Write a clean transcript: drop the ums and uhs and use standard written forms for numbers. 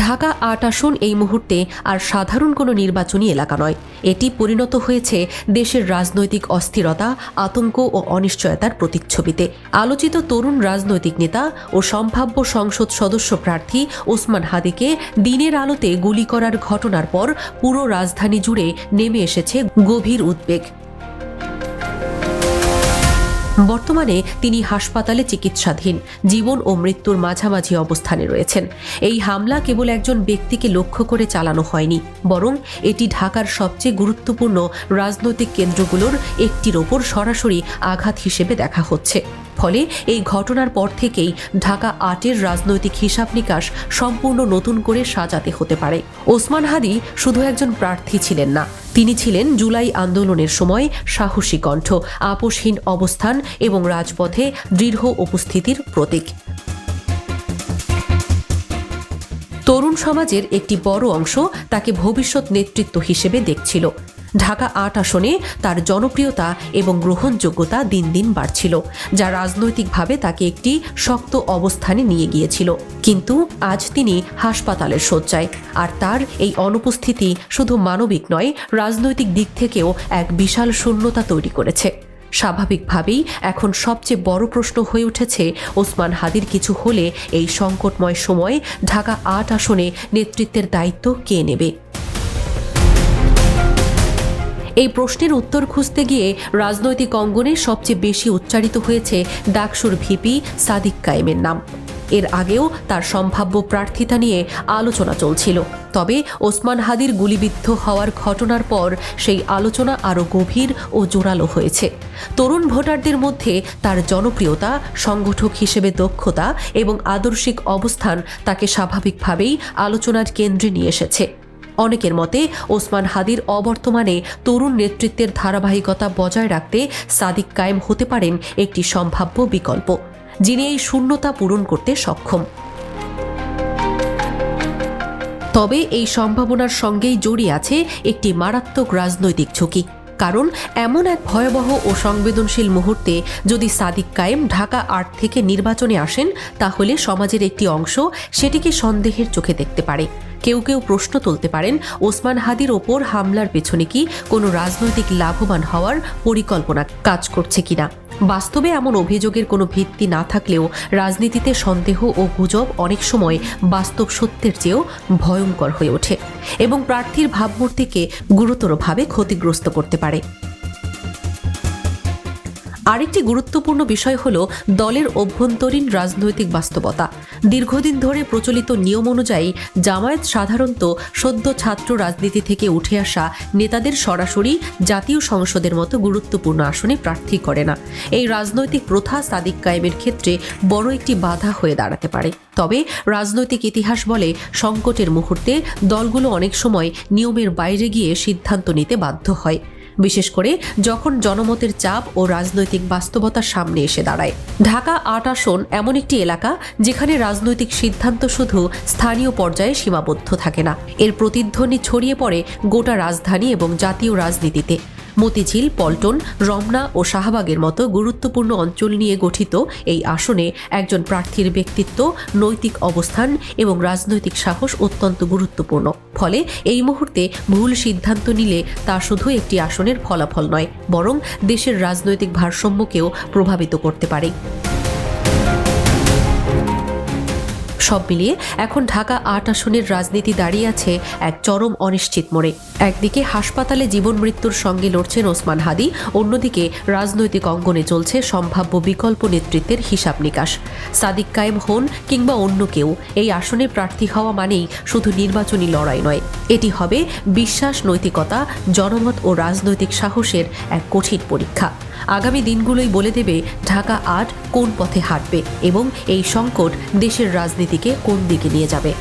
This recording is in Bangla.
ঢাকা ৮ আসন এই মুহূর্তে আর সাধারণ কোনো নির্বাচনী এলাকা নয়। এটি পরিণত হয়েছে দেশের রাজনৈতিক অস্থিরতা, আতঙ্ক ও অনিশ্চয়তার প্রতিচ্ছবিতে। আলোচিত তরুণ রাজনৈতিক নেতা ও সম্ভাব্য সংসদ সদস্য প্রার্থী ওসমান হাদিকে দিনের আলোতে গুলি করার ঘটনার পর পুরো রাজধানী জুড়ে নেমে এসেছে গভীর উদ্বেগ। বর্তমানে তিনি হাসপাতালে চিকিৎসাধীন, জীবন ও মৃত্যুর মাঝামাঝি অবস্থানে রয়েছেন। এই হামলা কেবল একজন ব্যক্তিকে লক্ষ্য করে চালানো হয়নি, বরং এটি ঢাকার সবচেয়ে গুরুত্বপূর্ণ রাজনৈতিক কেন্দ্রগুলোর একটির ওপর সরাসরি আঘাত হিসেবে দেখা হচ্ছে। ফলে এই ঘটনার পর থেকেই ঢাকা ৮-এর রাজনৈতিক হিসাব নিকাশ সম্পূর্ণ নতুন করে সাজাতে হতে পারে। ওসমান হাদি শুধু একজন প্রার্থী ছিলেন না, তিনি ছিলেন জুলাই আন্দোলনের সময় সাহসী কণ্ঠ, আপোষহীন অবস্থান এবং রাজপথে দৃঢ় উপস্থিতির প্রতীক। তরুণ সমাজের একটি বড় অংশ তাকে ভবিষ্যৎ নেতৃত্ব হিসেবে দেখছিল। ঢাকা ৮ আসনে তার জনপ্রিয়তা এবং গ্রহণযোগ্যতা দিন দিন বাড়ছিল, যা রাজনৈতিকভাবে তাকে একটি শক্ত অবস্থানে নিয়ে গিয়েছিল। কিন্তু আজ তিনি হাসপাতালের শয্যায়, আর তার এই অনুপস্থিতি শুধু মানবিক নয়, রাজনৈতিক দিক থেকেও এক বিশাল শূন্যতা তৈরি করেছে। স্বাভাবিকভাবেই এখন সবচেয়ে বড় প্রশ্ন হয়ে উঠেছে, ওসমান হাদির কিছু হলে এই সংকটময় সময়ে ঢাকা ৮ আসনে নেতৃত্বের দায়িত্ব কে নেবে? এই প্রশ্নের উত্তর খুঁজতে গিয়ে রাজনৈতিক অঙ্গনে সবচেয়ে বেশি উচ্চারিত হয়েছে ডাকসুর ভিপি সাদিক কায়েমের নাম। এর আগেও তার সম্ভাব্য প্রার্থিতা নিয়ে আলোচনা চলছিল, তবে ওসমান হাদির গুলিবিদ্ধ হওয়ার ঘটনার পর সেই আলোচনা আরও গভীর ও জোরালো হয়েছে। তরুণ ভোটারদের মধ্যে তার জনপ্রিয়তা, সংগঠক হিসেবে দক্ষতা এবং আদর্শিক অবস্থান তাকে স্বাভাবিকভাবেই আলোচনার কেন্দ্রে নিয়ে এসেছে। অনেকের মতে ওসমান হাদির অবর্তমানে তরুণ নেতৃত্বের ধারাবাহিকতা বজায় রাখতে সাদিক কায়েম হতে পারেন একটি সম্ভাব্য বিকল্প, যিনি এই শূন্যতা পূরণ করতে সক্ষম। তবে এই সম্ভাবনার সঙ্গেই জড়িয়ে আছে একটি মারাত্মক রাজনৈতিক ঝুঁকি। কারণ এমন এক ভয়াবহ ও সংবেদনশীল মুহূর্তে যদি সাদিক কায়েম ঢাকা ৮ থেকে নির্বাচনে আসেন, তাহলে সমাজের একটি অংশ সেটিকে সন্দেহের চোখে দেখতে পারে। কেউ কেউ প্রশ্ন তুলতে পারেন, ওসমান হাদির ওপর হামলার পেছনে কি কোনো রাজনৈতিক লাভবান হওয়ার পরিকল্পনা কাজ করছে কিনা। বাস্তবে এমন অভিযোগের কোনো ভিত্তি না থাকলেও রাজনীতিতে সন্দেহ ও গুজব অনেক সময় বাস্তব সত্যের চেয়েও ভয়ঙ্কর হয়ে ওঠে এবং প্রার্থীর ভাবমূর্তিকে গুরুতরভাবে ক্ষতিগ্রস্ত করতে পারে। আরেকটি গুরুত্বপূর্ণ বিষয় হল দলের অভ্যন্তরীণ রাজনৈতিক বাস্তবতা। দীর্ঘদিন ধরে প্রচলিত নিয়ম অনুযায়ী জামায়াত সাধারণত সদ্য ছাত্র রাজনীতি থেকে উঠে আসা নেতাদের সরাসরি জাতীয় সংসদের মতো গুরুত্বপূর্ণ আসনে প্রার্থী করে না। এই রাজনৈতিক প্রথা সাদিক কায়েমের ক্ষেত্রে বড় একটি বাধা হয়ে দাঁড়াতে পারে। তবে রাজনৈতিক ইতিহাস বলে, সংকটের মুহূর্তে দলগুলো অনেক সময় নিয়মের বাইরে গিয়ে সিদ্ধান্ত নিতে বাধ্য হয়, বিশেষ করে যখন জনমতের চাপ ও রাজনৈতিক বাস্তবতার সামনে এসে দাঁড়ায়। ঢাকা ৮ আসন এমন একটি এলাকা যেখানে রাজনৈতিক সিদ্ধান্ত শুধু স্থানীয় পর্যায়ে সীমাবদ্ধ থাকে না, এর প্রতিধ্বনি ছড়িয়ে পড়ে গোটা রাজধানী এবং জাতীয় রাজনীতিতে। মতিঝিল, পল্টন, রমনা ও শাহবাগের মতো গুরুত্বপূর্ণ অঞ্চল নিয়ে গঠিত এই আসনে একজন প্রার্থীর ব্যক্তিত্ব, নৈতিক অবস্থান এবং রাজনৈতিক সাহস অত্যন্ত গুরুত্বপূর্ণ। ফলে এই মুহূর্তে ভুল সিদ্ধান্ত নিলে তা শুধু একটি আসনের ফলাফল নয়, বরং দেশের রাজনৈতিক ভারসাম্যকেও প্রভাবিত করতে পারে। সব মিলিয়ে এখন ঢাকা ৮ আসনের রাজনীতি দাঁড়িয়ে আছে এক চরম অনিশ্চিত মোড়ে। একদিকে হাসপাতালে জীবন মৃত্যুর সঙ্গে লড়ছেন ওসমান হাদি, অন্যদিকে রাজনৈতিক অঙ্গনে চলছে সম্ভাব্য বিকল্প নেতৃত্বের হিসাব নিকাশ। সাদিক কায়েম হন কিংবা অন্য কেউ, এই আসনে প্রার্থী হওয়া মানেই শুধু নির্বাচনী লড়াই নয়, এটি হবে বিশ্বাস, নৈতিকতা, জনমত ও রাজনৈতিক সাহসের এক কঠিন পরীক্ষা। আগামী দিনগুলোই বলে দেবে ঢাকা ৮ কোন পথে হাঁটবে এবং এই সংকট দেশের রাজনীতিকে কোন দিকে নিয়ে যাবে।